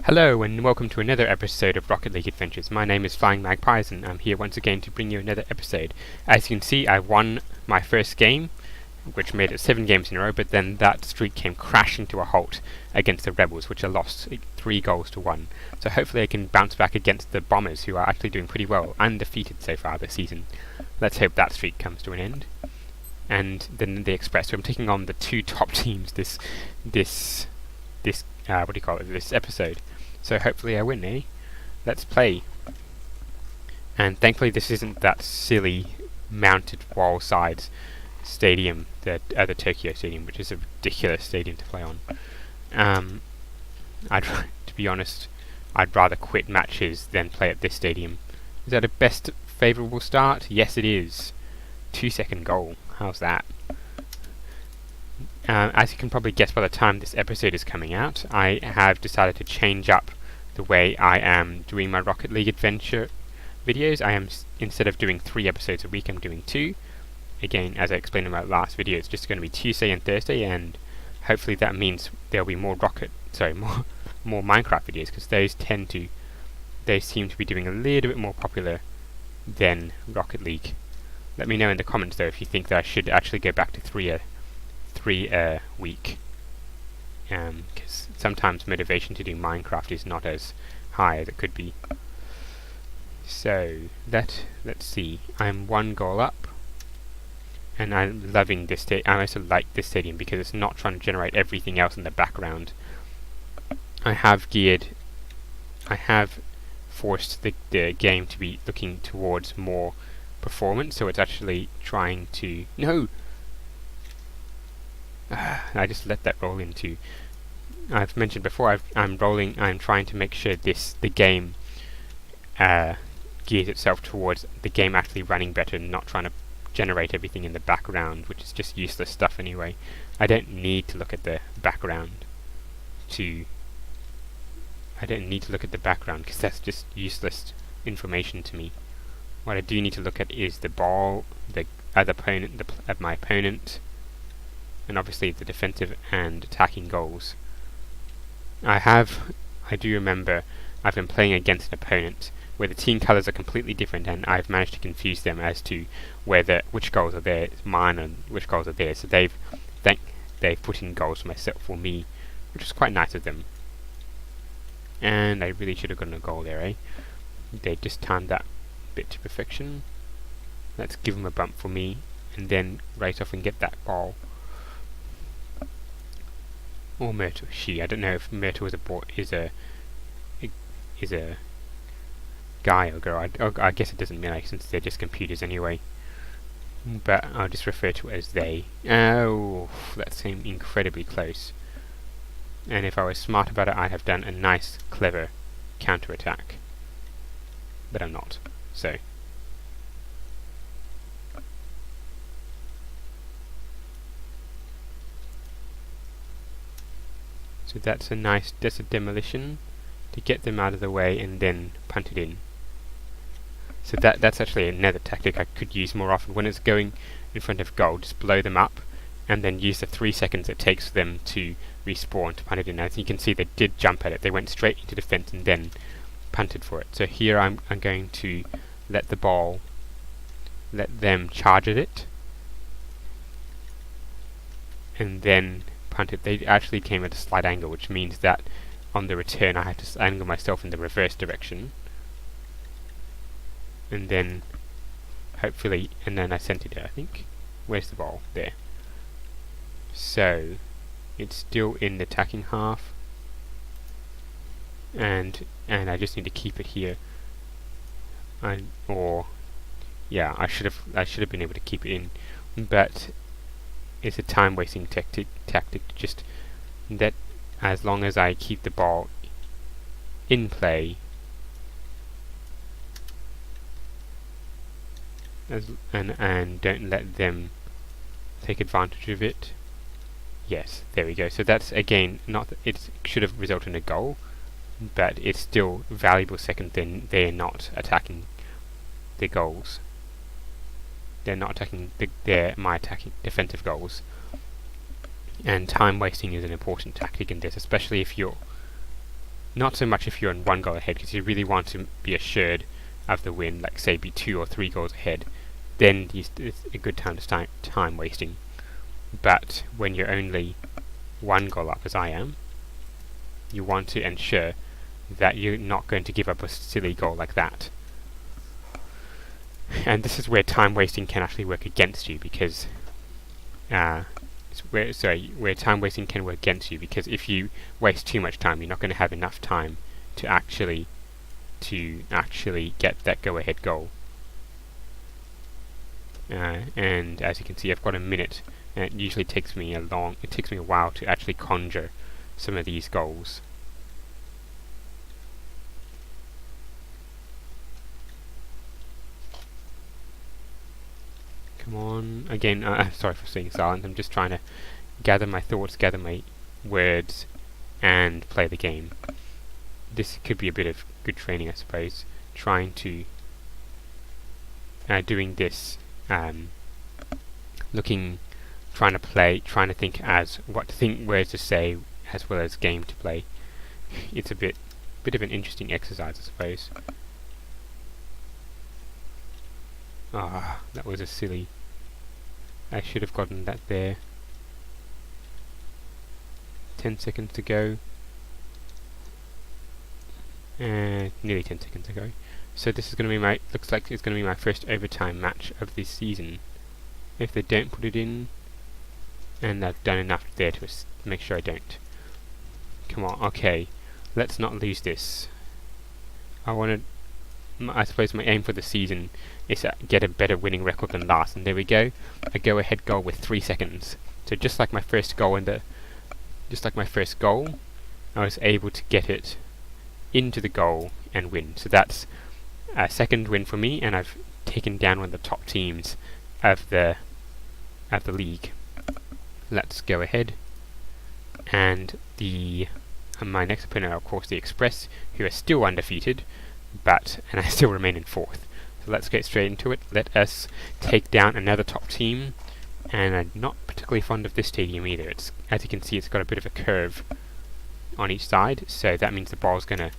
Hello and welcome to another episode of Rocket League Adventures. My name is Flying Magpies and I'm here once again to bring you another episode. As you can see, I won my first game, which made it 7 games in a row, but then that streak came crashing to a halt against the Rebels, which I lost 3 goals to 1. So hopefully I can bounce back against the Bombers, who are actually doing pretty well, undefeated so far this season. Let's hope that streak comes to an end. And then the Express. So I'm taking on the 2 top teams this episode. So hopefully I win, eh? Let's play. And thankfully this isn't that silly mounted wall sides stadium, the other Tokyo Stadium, which is a ridiculous stadium to play on. To be honest, I'd rather quit matches than play at this stadium. Is that a best favourable start? Yes, it is. 2-second goal. How's that? As you can probably guess by the time this episode is coming out, I have decided to change up the way I am doing my Rocket League adventure videos. I am, instead of doing 3 episodes a week, I'm doing 2. Again, as I explained in my last video, it's just going to be Tuesday and Thursday, and hopefully that means there'll be more more Minecraft videos, because they seem to be doing a little bit more popular than Rocket League. Let me know in the comments though if you think that I should actually go back to 3 a week, because sometimes motivation to do Minecraft is not as high as it could be. So let's see. I'm 1 goal up, and I'm loving this stadium. I also like this stadium because it's not trying to generate everything else in the background. I have forced the game to be looking towards more performance, so it's actually trying to I just let that roll into. I've mentioned before, I'm trying to make sure the game gears itself towards the game actually running better and not trying to generate everything in the background, which is just useless stuff anyway. I don't need to look at the background because that's just useless information to me. What I do need to look at is the ball, the other opponent, of my opponent, and obviously the defensive and attacking goals. I do remember I've been playing against an opponent where the team colours are completely different, and I've managed to confuse them as to which goals are mine and which goals are theirs. So they've put in goals for me, which was quite nice of them. And I really should have gotten a goal there, eh? They just timed that bit to perfection. Let's give them a bump for me, and then race off and get that ball. Or Myrtle, I don't know if Myrtle is a guy or girl. I guess it doesn't matter since they're just computers anyway. But I'll just refer to it as they. Oh, that seemed incredibly close. And if I was smart about it, I'd have done a nice, clever counter-attack. But I'm not, so. So that's a demolition to get them out of the way and then punt it in. So that's actually another tactic I could use more often. When it's going in front of goal, just blow them up and then use the 3 seconds it takes for them to respawn to punt it in. As you can see, they did jump at it. They went straight into defense and then punted for it. So here I'm going to let them charge at it and then punt it. They actually came at a slight angle, which means that on the return I had to angle myself in the reverse direction, and then hopefully, and then I sent it there, I think. Where's the ball? There. So it's still in the attacking half, and I just need to keep it here. I should have been able to keep it in, but it's a time-wasting tactic just that as long as I keep the ball in play and don't let them take advantage of it. Yes, there we go. So that's again it should have resulted in a goal, but it's still valuable second. Then they're not attacking the goals. They're not attacking my attacking defensive goals. And time wasting is an important tactic in this, especially if you're Not so much if you're on 1 goal ahead, because you really want to be assured of the win, like say be 2 or 3 goals ahead. Then it's a good time to start time wasting. But when you're only 1 goal up, as I am, you want to ensure that you're not going to give up a silly goal like that. And this is where time wasting can actually work against you, because where time wasting can work against you, because if you waste too much time, you're not going to have enough time to actually get that go-ahead goal. And as you can see, I've got a minute, and it usually takes me a while to actually conjure some of these goals. Come on, again, sorry for staying silent, I'm just trying to gather my thoughts, gather my words, and play the game. This could be a bit of good training, I suppose, trying to doing this, trying to think words to say as well as game to play. It's a bit of an interesting exercise, I suppose. That was a silly. I should have gotten that there. 10 seconds to go. Nearly 10 seconds ago. So this is going to be looks like it's going to be my first overtime match of this season. If they don't put it in, and I've done enough there to make sure I don't. Come on, okay, let's not lose this. I suppose my aim for the season is to get a better winning record than last, and there we go, a go-ahead goal with 3 seconds. So just like my first goal, I was able to get it into the goal and win. So that's a second win for me, and I've taken down one of the top teams of the league. Let's go ahead, and my next opponent are of course the Express, who are still undefeated, and I still remain in 4th. So let's get straight into it. Let us take down another top team, and I'm not particularly fond of this stadium either. As you can see, it's got a bit of a curve on each side, so that means the ball's going to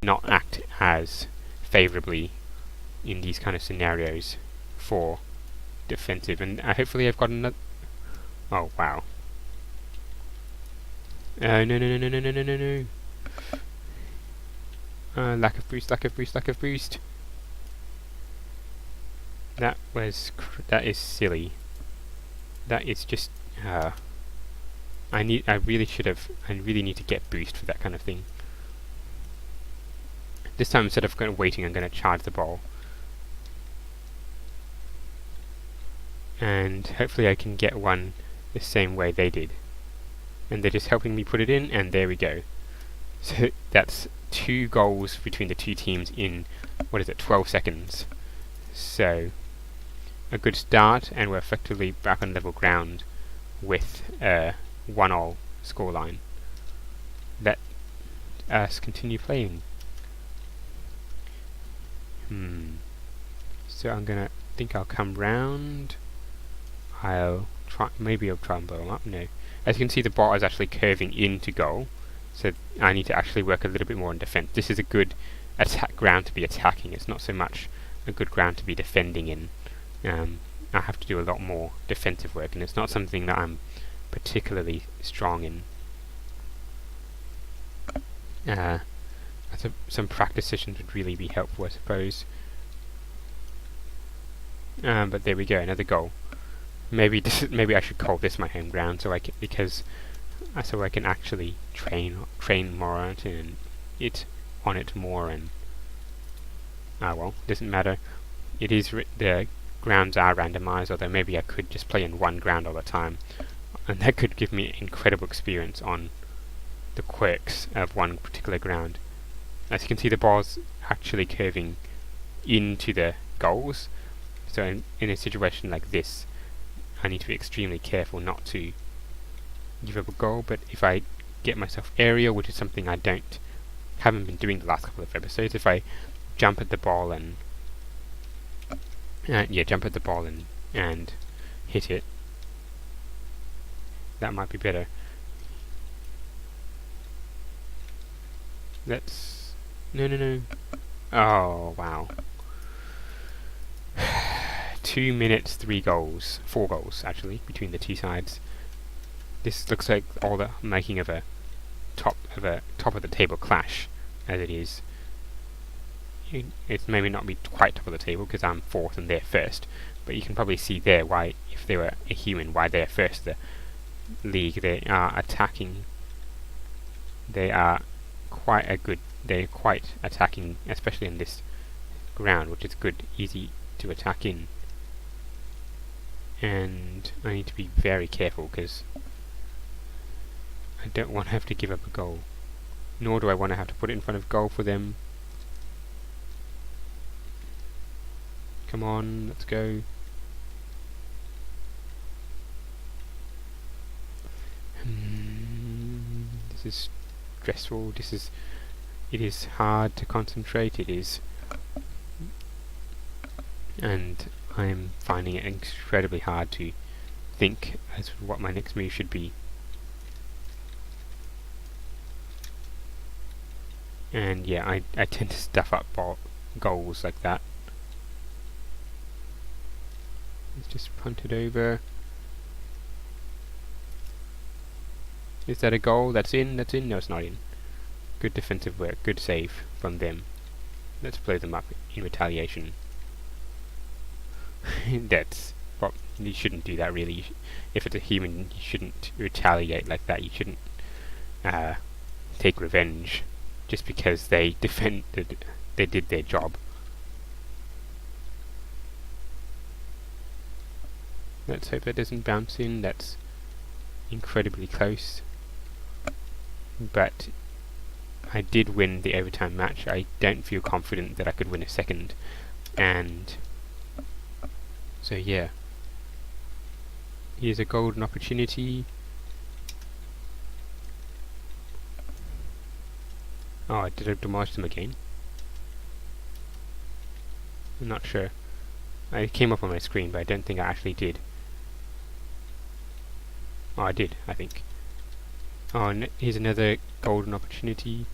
not act as favourably in these kind of scenarios for defensive. And hopefully I've got another. Oh wow! No! Lack of boost. That is silly. That is just. I really need to get boost for that kind of thing. This time, instead of waiting, I'm going to charge the ball. And hopefully I can get one the same way they did. And they're just helping me put it in, and there we go. So that's 2 goals between the 2 teams in, 12 seconds. So, a good start, and we're effectively back on level ground with 1-1 scoreline. Let us continue playing. So I'll come round. Maybe I'll try and blow them up. No. As you can see, the ball is actually curving into goal, so I need to actually work a little bit more on defense. This is a good ground to be attacking. It's not so much a good ground to be defending in. I have to do a lot more defensive work, and it's not something that I'm particularly strong in. Some practice sessions would really be helpful, I suppose. But there we go, another goal. Maybe I should call this my home ground, so I can actually train more on it more. And well, doesn't matter. It is the grounds are randomized, although maybe I could just play in one ground all the time, and that could give me incredible experience on the quirks of one particular ground. As you can see, the ball's actually curving into the goals, so in a situation like this, I need to be extremely careful not to give up a goal. But if I get myself aerial, which is something I haven't been doing the last couple of episodes, if I jump at the ball and and hit it, that might be better. Let's... No. Oh, wow. 2 minutes, 3 goals. 4 goals, actually, between the two sides. This looks like all the making of a top of the table clash, as it is. It's maybe not be quite top of the table because I'm 4th and they're 1st, but you can probably see there why, if they were a human, why they're 1st the league. They are attacking. They are they're quite attacking, especially in this ground, which is good, easy to attack in. And I need to be very careful because I don't want to have to give up a goal, nor do I want to have to put it in front of goal for them. Come on, let's go. This is stressful. It is hard to concentrate. It is, and I'm finding it incredibly hard to think as to what my next move should be. And yeah, I tend to stuff up goals like that. Let's just punt it over. Is that a goal? That's in? That's in? No, it's not in. Good defensive work. Good save from them. Let's blow them up in retaliation. That's... well, you shouldn't do that really. If it's a human, you shouldn't retaliate like that. You shouldn't take revenge just because they did their job. Let's hope that doesn't bounce in. That's incredibly close. But I did win the overtime match. I don't feel confident that I could win a second. And so yeah. Here's a golden opportunity. Oh, did I demolish them again? I'm not sure. It came up on my screen, but I don't think I actually did. Oh, I did, I think. Oh, and here's another golden opportunity.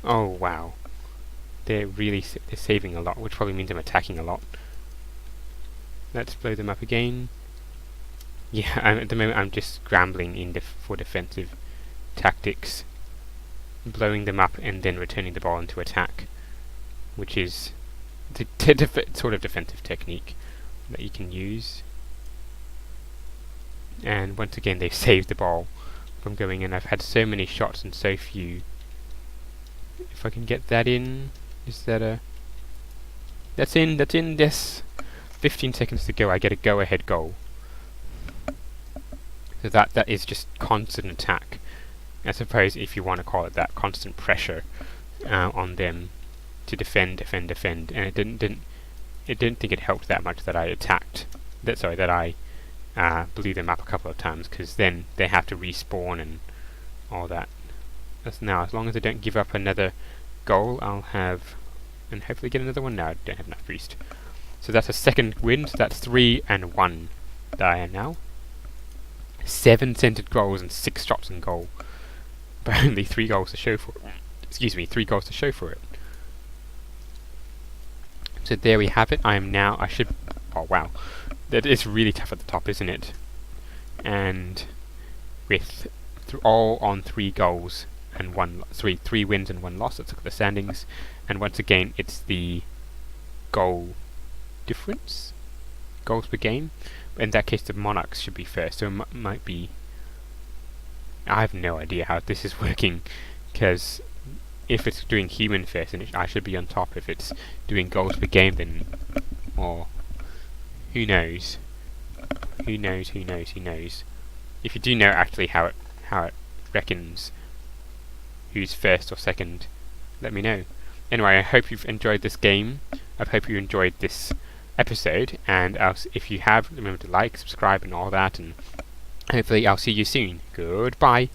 Oh, wow. They're saving a lot, which probably means I'm attacking a lot. Let's blow them up again. Yeah, at the moment I'm just scrambling for defensive tactics, blowing them up and then returning the ball into attack, which is the sort of defensive technique that you can use. And once again they've saved the ball from going in. I've had so many shots and so few. If I can get that in, is that a... That's in, yes! 15 seconds to go, I get a go-ahead goal. So that is just constant attack. I suppose if you want to call it that, constant pressure on them to defend. And it didn't think it helped that much that I attacked. That I blew them up a couple of times, because then they have to respawn and all that. Now, as long as I don't give up another goal, I'll have, and hopefully get another one. No, I don't have enough boost. So that's a second win. So that's 3-1 that I am now. 7 centered goals and 6 shots on goal, but only 3 goals to show for it. Excuse me, 3 goals to show for it. So there we have it. Oh wow, that is really tough at the top, isn't it? And with all on 3 goals and 3 wins and 1 loss. Let's look at the standings. And once again, it's the goal difference, goals per game. In that case, the Monarchs should be first, so it might be... I have no idea how this is working, because if it's doing human first, then I should be on top. If it's doing goals per game, then... or... who knows? Who knows? If you do know actually how it reckons who's first or second, let me know. Anyway, I hope you've enjoyed this game. I hope you enjoyed this episode, and if you have, remember to like, subscribe and all that, and hopefully I'll see you soon. Goodbye.